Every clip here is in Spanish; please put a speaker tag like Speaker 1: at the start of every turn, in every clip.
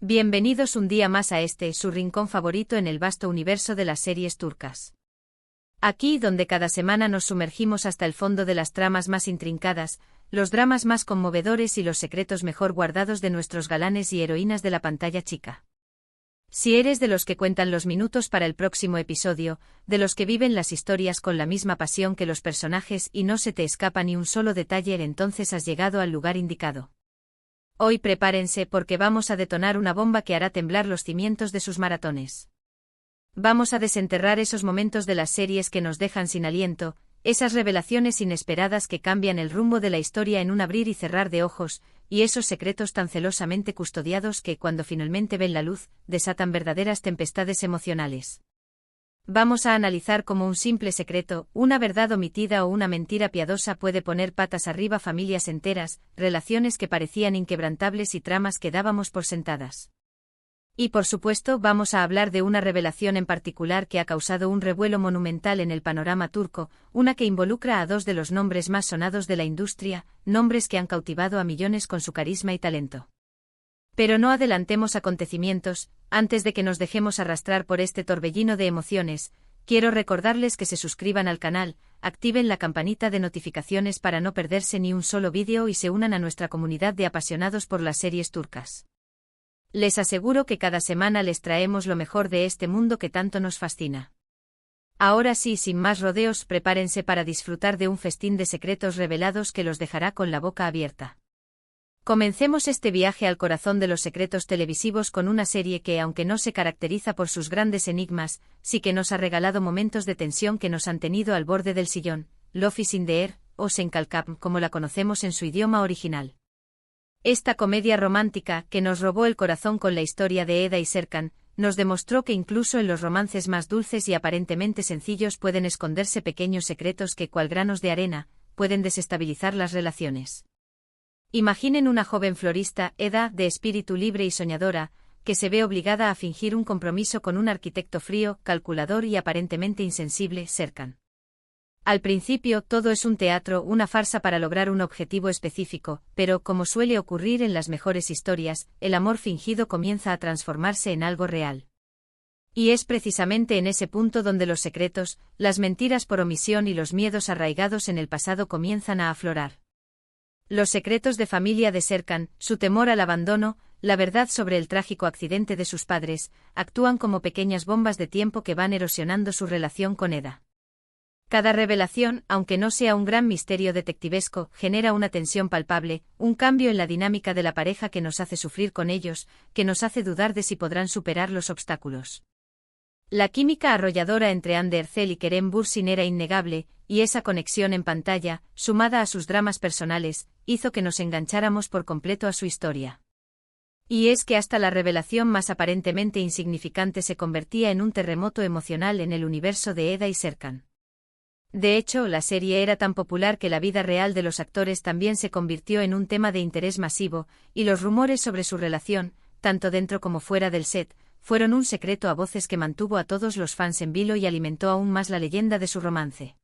Speaker 1: Bienvenidos un día más a su rincón favorito en el vasto universo de las series turcas. Aquí donde cada semana nos sumergimos hasta el fondo de las tramas más intrincadas, los dramas más conmovedores y los secretos mejor guardados de nuestros galanes y heroínas de la pantalla chica. Si eres de los que cuentan los minutos para el próximo episodio, de los que viven las historias con la misma pasión que los personajes y no se te escapa ni un solo detalle, entonces has llegado al lugar indicado. Hoy prepárense porque vamos a detonar una bomba que hará temblar los cimientos de sus maratones. Vamos a desenterrar esos momentos de las series que nos dejan sin aliento, esas revelaciones inesperadas que cambian el rumbo de la historia en un abrir y cerrar de ojos, y esos secretos tan celosamente custodiados que, cuando finalmente ven la luz, desatan verdaderas tempestades emocionales. Vamos a analizar cómo un simple secreto, una verdad omitida o una mentira piadosa puede poner patas arriba familias enteras, relaciones que parecían inquebrantables y tramas que dábamos por sentadas. Y por supuesto vamos a hablar de una revelación en particular que ha causado un revuelo monumental en el panorama turco, una que involucra a dos de los nombres más sonados de la industria, nombres que han cautivado a millones con su carisma y talento. Pero no adelantemos acontecimientos, antes de que nos dejemos arrastrar por este torbellino de emociones, quiero recordarles que se suscriban al canal, activen la campanita de notificaciones para no perderse ni un solo vídeo y se unan a nuestra comunidad de apasionados por las series turcas. Les aseguro que cada semana les traemos lo mejor de este mundo que tanto nos fascina. Ahora sí, sin más rodeos, prepárense para disfrutar de un festín de secretos revelados que los dejará con la boca abierta. Comencemos este viaje al corazón de los secretos televisivos con una serie que, aunque no se caracteriza por sus grandes enigmas, sí que nos ha regalado momentos de tensión que nos han tenido al borde del sillón, Love is in the Air, o Senkalkap como la conocemos en su idioma original. Esta comedia romántica, que nos robó el corazón con la historia de Eda y Serkan, nos demostró que incluso en los romances más dulces y aparentemente sencillos pueden esconderse pequeños secretos que, cual granos de arena, pueden desestabilizar las relaciones. Imaginen una joven florista, Eda, de espíritu libre y soñadora, que se ve obligada a fingir un compromiso con un arquitecto frío, calculador y aparentemente insensible, Serkan. Al principio todo es un teatro, una farsa para lograr un objetivo específico, pero, como suele ocurrir en las mejores historias, el amor fingido comienza a transformarse en algo real. Y es precisamente en ese punto donde los secretos, las mentiras por omisión y los miedos arraigados en el pasado comienzan a aflorar. Los secretos de familia de Serkan, su temor al abandono, la verdad sobre el trágico accidente de sus padres, actúan como pequeñas bombas de tiempo que van erosionando su relación con Eda. Cada revelación, aunque no sea un gran misterio detectivesco, genera una tensión palpable, un cambio en la dinámica de la pareja que nos hace sufrir con ellos, que nos hace dudar de si podrán superar los obstáculos. La química arrolladora entre Hande Erçel y Kerem Bürsin era innegable, y esa conexión en pantalla, sumada a sus dramas personales, hizo que nos engancháramos por completo a su historia. Y es que hasta la revelación más aparentemente insignificante se convertía en un terremoto emocional en el universo de Eda y Serkan. De hecho, la serie era tan popular que la vida real de los actores también se convirtió en un tema de interés masivo, y los rumores sobre su relación, tanto dentro como fuera del set, fueron un secreto a voces que mantuvo a todos los fans en vilo y alimentó aún más la leyenda de su romance.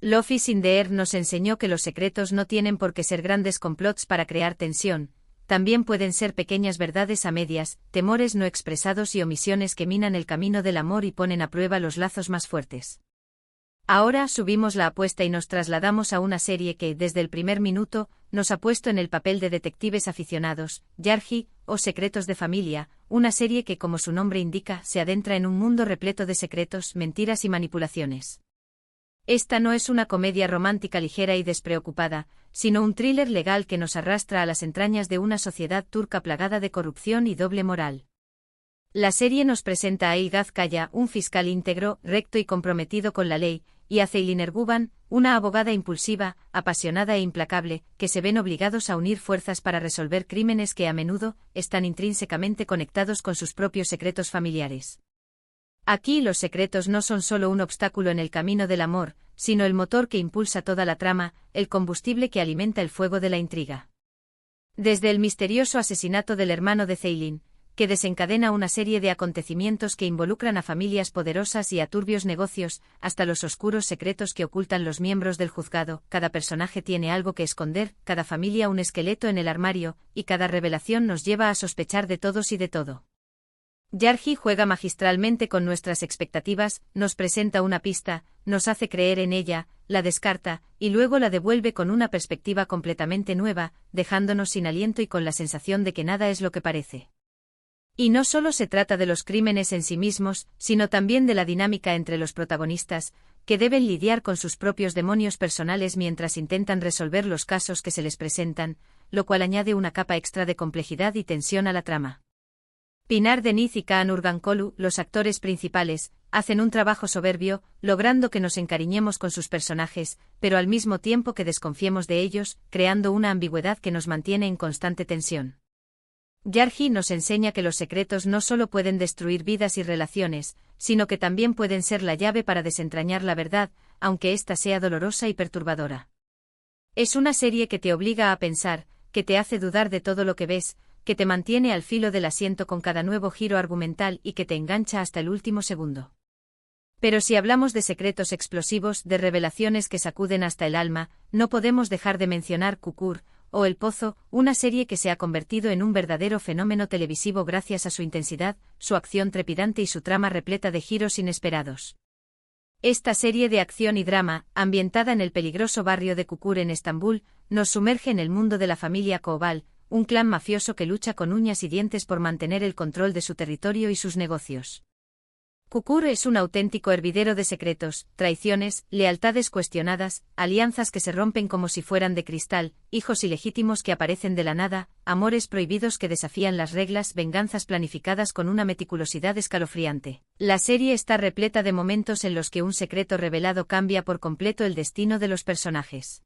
Speaker 1: Love is in the Air nos enseñó que los secretos no tienen por qué ser grandes complots para crear tensión, también pueden ser pequeñas verdades a medias, temores no expresados y omisiones que minan el camino del amor y ponen a prueba los lazos más fuertes. Ahora subimos la apuesta y nos trasladamos a una serie que, desde el primer minuto, nos ha puesto en el papel de detectives aficionados, Yargı, o Secretos de Familia, una serie que, como su nombre indica, se adentra en un mundo repleto de secretos, mentiras y manipulaciones. Esta no es una comedia romántica ligera y despreocupada, sino un thriller legal que nos arrastra a las entrañas de una sociedad turca plagada de corrupción y doble moral. La serie nos presenta a Ilgaz Kaya, un fiscal íntegro, recto y comprometido con la ley, y a Ceylin Erguvan, una abogada impulsiva, apasionada e implacable, que se ven obligados a unir fuerzas para resolver crímenes que a menudo están intrínsecamente conectados con sus propios secretos familiares. Aquí los secretos no son solo un obstáculo en el camino del amor, sino el motor que impulsa toda la trama, el combustible que alimenta el fuego de la intriga. Desde el misterioso asesinato del hermano de Ceylin, que desencadena una serie de acontecimientos que involucran a familias poderosas y a turbios negocios, hasta los oscuros secretos que ocultan los miembros del juzgado. Cada personaje tiene algo que esconder, cada familia un esqueleto en el armario, y cada revelación nos lleva a sospechar de todos y de todo. Yarji juega magistralmente con nuestras expectativas, nos presenta una pista, nos hace creer en ella, la descarta, y luego la devuelve con una perspectiva completamente nueva, dejándonos sin aliento y con la sensación de que nada es lo que parece. Y no solo se trata de los crímenes en sí mismos, sino también de la dinámica entre los protagonistas, que deben lidiar con sus propios demonios personales mientras intentan resolver los casos que se les presentan, lo cual añade una capa extra de complejidad y tensión a la trama. Pinar Deniz y Kaan Urgankolu, los actores principales, hacen un trabajo soberbio, logrando que nos encariñemos con sus personajes, pero al mismo tiempo que desconfiemos de ellos, creando una ambigüedad que nos mantiene en constante tensión. Yarji nos enseña que los secretos no solo pueden destruir vidas y relaciones, sino que también pueden ser la llave para desentrañar la verdad, aunque ésta sea dolorosa y perturbadora. Es una serie que te obliga a pensar, que te hace dudar de todo lo que ves, que te mantiene al filo del asiento con cada nuevo giro argumental y que te engancha hasta el último segundo. Pero si hablamos de secretos explosivos, de revelaciones que sacuden hasta el alma, no podemos dejar de mencionar Kukur, o El Pozo, una serie que se ha convertido en un verdadero fenómeno televisivo gracias a su intensidad, su acción trepidante y su trama repleta de giros inesperados. Esta serie de acción y drama, ambientada en el peligroso barrio de Kukur en Estambul, nos sumerge en el mundo de la familia Koval, un clan mafioso que lucha con uñas y dientes por mantener el control de su territorio y sus negocios. Kukur es un auténtico hervidero de secretos, traiciones, lealtades cuestionadas, alianzas que se rompen como si fueran de cristal, hijos ilegítimos que aparecen de la nada, amores prohibidos que desafían las reglas, venganzas planificadas con una meticulosidad escalofriante. La serie está repleta de momentos en los que un secreto revelado cambia por completo el destino de los personajes.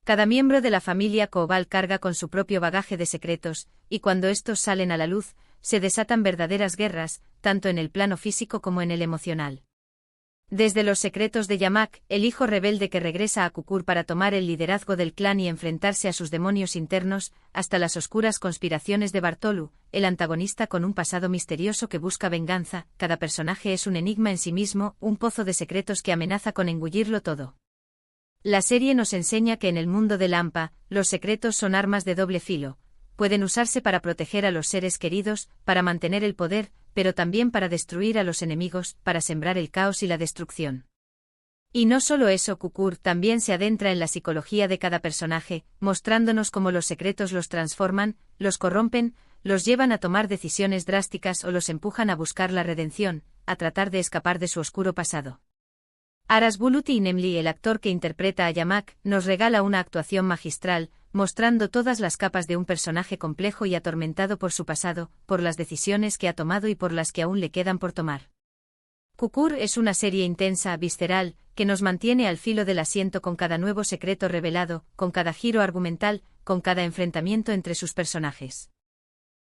Speaker 1: Cada miembro de la familia Koval carga con su propio bagaje de secretos, y cuando estos salen a la luz, se desatan verdaderas guerras, tanto en el plano físico como en el emocional. Desde los secretos de Yamak, el hijo rebelde que regresa a Kukur para tomar el liderazgo del clan y enfrentarse a sus demonios internos, hasta las oscuras conspiraciones de Bartolu, el antagonista con un pasado misterioso que busca venganza, cada personaje es un enigma en sí mismo, un pozo de secretos que amenaza con engullirlo todo. La serie nos enseña que en el mundo de Lampa, los secretos son armas de doble filo. Pueden usarse para proteger a los seres queridos, para mantener el poder, pero también para destruir a los enemigos, para sembrar el caos y la destrucción. Y no solo eso, Kukur también se adentra en la psicología de cada personaje, mostrándonos cómo los secretos los transforman, los corrompen, los llevan a tomar decisiones drásticas o los empujan a buscar la redención, a tratar de escapar de su oscuro pasado. Aras Buluti Nemli, el actor que interpreta a Yamak, nos regala una actuación magistral, mostrando todas las capas de un personaje complejo y atormentado por su pasado, por las decisiones que ha tomado y por las que aún le quedan por tomar. Kukur es una serie intensa, visceral, que nos mantiene al filo del asiento con cada nuevo secreto revelado, con cada giro argumental, con cada enfrentamiento entre sus personajes.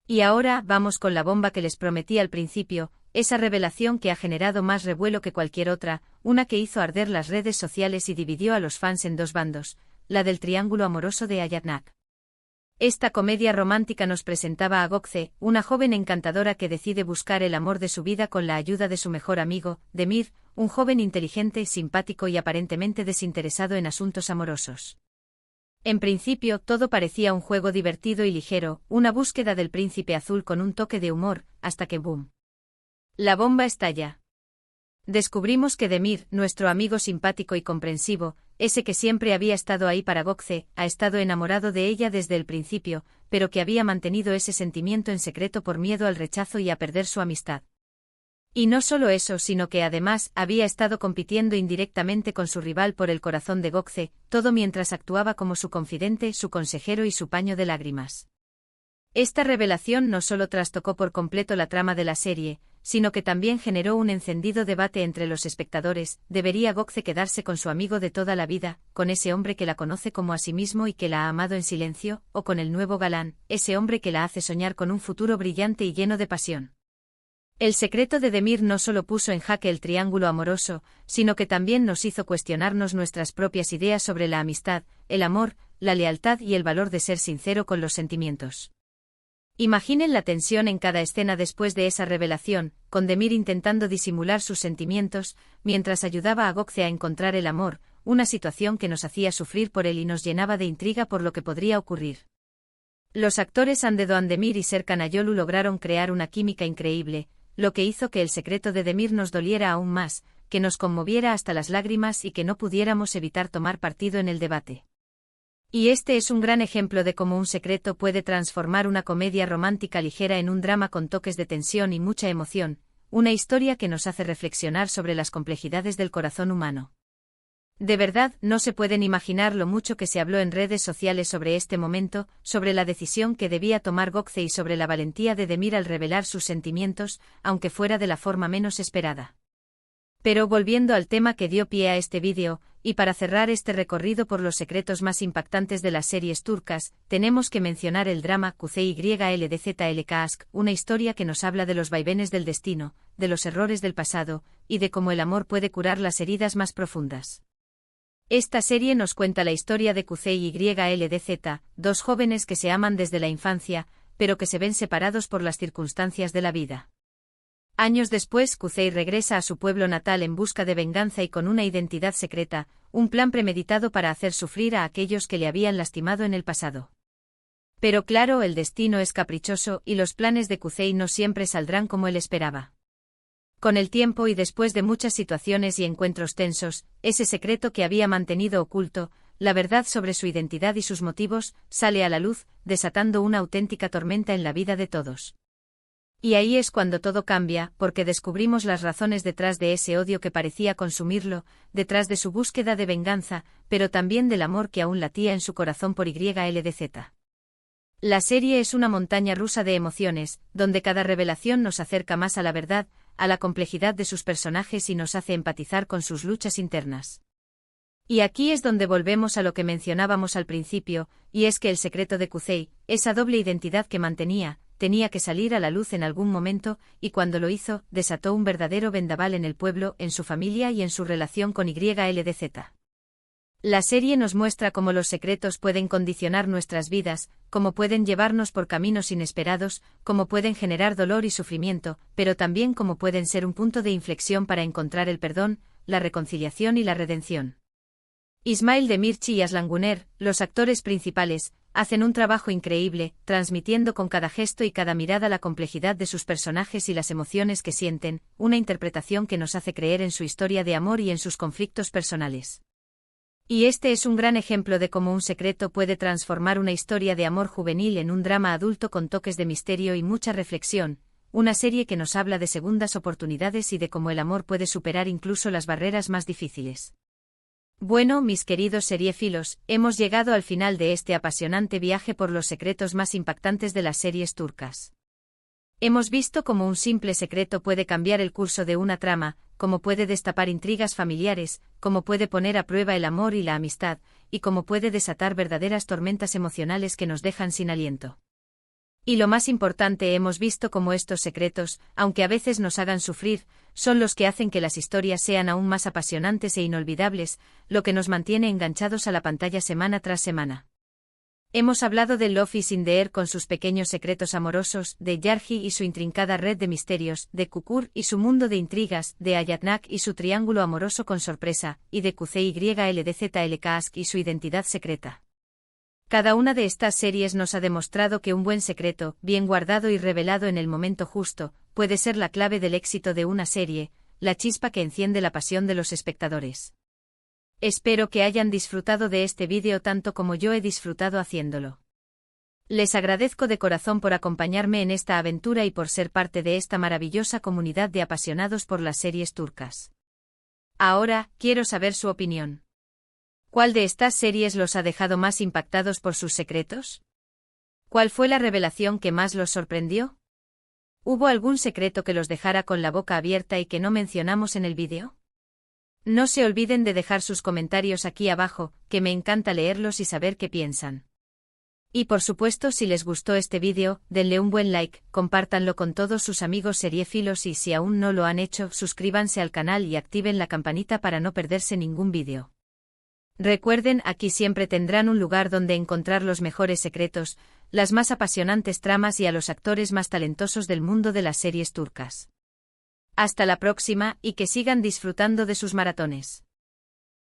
Speaker 1: Y ahora vamos con la bomba que les prometí al principio, esa revelación que ha generado más revuelo que cualquier otra, una que hizo arder las redes sociales y dividió a los fans en dos bandos, la del triángulo amoroso de Ayatnak. Esta comedia romántica nos presentaba a Gökçe, una joven encantadora que decide buscar el amor de su vida con la ayuda de su mejor amigo, Demir, un joven inteligente, simpático y aparentemente desinteresado en asuntos amorosos. En principio todo parecía un juego divertido y ligero, una búsqueda del príncipe azul con un toque de humor, hasta que ¡boom! La bomba estalla. Descubrimos que Demir, nuestro amigo simpático y comprensivo, ese que siempre había estado ahí para Gökçe, ha estado enamorado de ella desde el principio, pero que había mantenido ese sentimiento en secreto por miedo al rechazo y a perder su amistad. Y no solo eso, sino que además había estado compitiendo indirectamente con su rival por el corazón de Gökçe, todo mientras actuaba como su confidente, su consejero y su paño de lágrimas. Esta revelación no solo trastocó por completo la trama de la serie, sino que también generó un encendido debate entre los espectadores. ¿Debería Gökçe quedarse con su amigo de toda la vida, con ese hombre que la conoce como a sí mismo y que la ha amado en silencio, o con el nuevo galán, ese hombre que la hace soñar con un futuro brillante y lleno de pasión? El secreto de Demir no solo puso en jaque el triángulo amoroso, sino que también nos hizo cuestionarnos nuestras propias ideas sobre la amistad, el amor, la lealtad y el valor de ser sincero con los sentimientos. Imaginen la tensión en cada escena después de esa revelación, con Demir intentando disimular sus sentimientos, mientras ayudaba a Gökçe a encontrar el amor, una situación que nos hacía sufrir por él y nos llenaba de intriga por lo que podría ocurrir. Los actores Hande Doğandemir y Serkan Ayolu lograron crear una química increíble, lo que hizo que el secreto de Demir nos doliera aún más, que nos conmoviera hasta las lágrimas y que no pudiéramos evitar tomar partido en el debate. Y este es un gran ejemplo de cómo un secreto puede transformar una comedia romántica ligera en un drama con toques de tensión y mucha emoción, una historia que nos hace reflexionar sobre las complejidades del corazón humano. De verdad, no se pueden imaginar lo mucho que se habló en redes sociales sobre este momento, sobre la decisión que debía tomar Gökçe y sobre la valentía de Demir al revelar sus sentimientos, aunque fuera de la forma menos esperada. Pero volviendo al tema que dio pie a este vídeo, y para cerrar este recorrido por los secretos más impactantes de las series turcas, tenemos que mencionar el drama Kuzey-YLDZ Aşk, una historia que nos habla de los vaivenes del destino, de los errores del pasado, y de cómo el amor puede curar las heridas más profundas. Esta serie nos cuenta la historia de Kuzey-YLDZ, dos jóvenes que se aman desde la infancia, pero que se ven separados por las circunstancias de la vida. Años después, Kuzey regresa a su pueblo natal en busca de venganza y con una identidad secreta, un plan premeditado para hacer sufrir a aquellos que le habían lastimado en el pasado. Pero claro, el destino es caprichoso y los planes de Kuzey no siempre saldrán como él esperaba. Con el tiempo y después de muchas situaciones y encuentros tensos, ese secreto que había mantenido oculto, la verdad sobre su identidad y sus motivos, sale a la luz, desatando una auténtica tormenta en la vida de todos. Y ahí es cuando todo cambia, porque descubrimos las razones detrás de ese odio que parecía consumirlo, detrás de su búsqueda de venganza, pero también del amor que aún latía en su corazón por YLDZ. La serie es una montaña rusa de emociones, donde cada revelación nos acerca más a la verdad, a la complejidad de sus personajes y nos hace empatizar con sus luchas internas. Y aquí es donde volvemos a lo que mencionábamos al principio, y es que el secreto de Kuzey, esa doble identidad que mantenía, tenía que salir a la luz en algún momento, y cuando lo hizo, desató un verdadero vendaval en el pueblo, en su familia y en su relación con YLDZ. La serie nos muestra cómo los secretos pueden condicionar nuestras vidas, cómo pueden llevarnos por caminos inesperados, cómo pueden generar dolor y sufrimiento, pero también cómo pueden ser un punto de inflexión para encontrar el perdón, la reconciliación y la redención. İsmail Demirci y Aslan Güner, los actores principales, hacen un trabajo increíble, transmitiendo con cada gesto y cada mirada la complejidad de sus personajes y las emociones que sienten, una interpretación que nos hace creer en su historia de amor y en sus conflictos personales. Y este es un gran ejemplo de cómo un secreto puede transformar una historia de amor juvenil en un drama adulto con toques de misterio y mucha reflexión, una serie que nos habla de segundas oportunidades y de cómo el amor puede superar incluso las barreras más difíciles. Bueno, mis queridos seriéfilos, hemos llegado al final de este apasionante viaje por los secretos más impactantes de las series turcas. Hemos visto cómo un simple secreto puede cambiar el curso de una trama, cómo puede destapar intrigas familiares, cómo puede poner a prueba el amor y la amistad, y cómo puede desatar verdaderas tormentas emocionales que nos dejan sin aliento. Y lo más importante, hemos visto cómo estos secretos, aunque a veces nos hagan sufrir, son los que hacen que las historias sean aún más apasionantes e inolvidables, lo que nos mantiene enganchados a la pantalla semana tras semana. Hemos hablado de Love is in the Air con sus pequeños secretos amorosos, de Yargi y su intrincada red de misterios, de Kukur y su mundo de intrigas, de Ayatnak y su triángulo amoroso con sorpresa, y de Kuzey-YLDZ Aşk y su identidad secreta. Cada una de estas series nos ha demostrado que un buen secreto, bien guardado y revelado en el momento justo, puede ser la clave del éxito de una serie, la chispa que enciende la pasión de los espectadores. Espero que hayan disfrutado de este vídeo tanto como yo he disfrutado haciéndolo. Les agradezco de corazón por acompañarme en esta aventura y por ser parte de esta maravillosa comunidad de apasionados por las series turcas. Ahora, quiero saber su opinión. ¿Cuál de estas series los ha dejado más impactados por sus secretos? ¿Cuál fue la revelación que más los sorprendió? ¿Hubo algún secreto que los dejara con la boca abierta y que no mencionamos en el vídeo? No se olviden de dejar sus comentarios aquí abajo, que me encanta leerlos y saber qué piensan. Y por supuesto, si les gustó este vídeo, denle un buen like, compártanlo con todos sus amigos seriéfilos y si aún no lo han hecho, suscríbanse al canal y activen la campanita para no perderse ningún vídeo. Recuerden, aquí siempre tendrán un lugar donde encontrar los mejores secretos, las más apasionantes tramas y a los actores más talentosos del mundo de las series turcas. Hasta la próxima y que sigan disfrutando de sus maratones.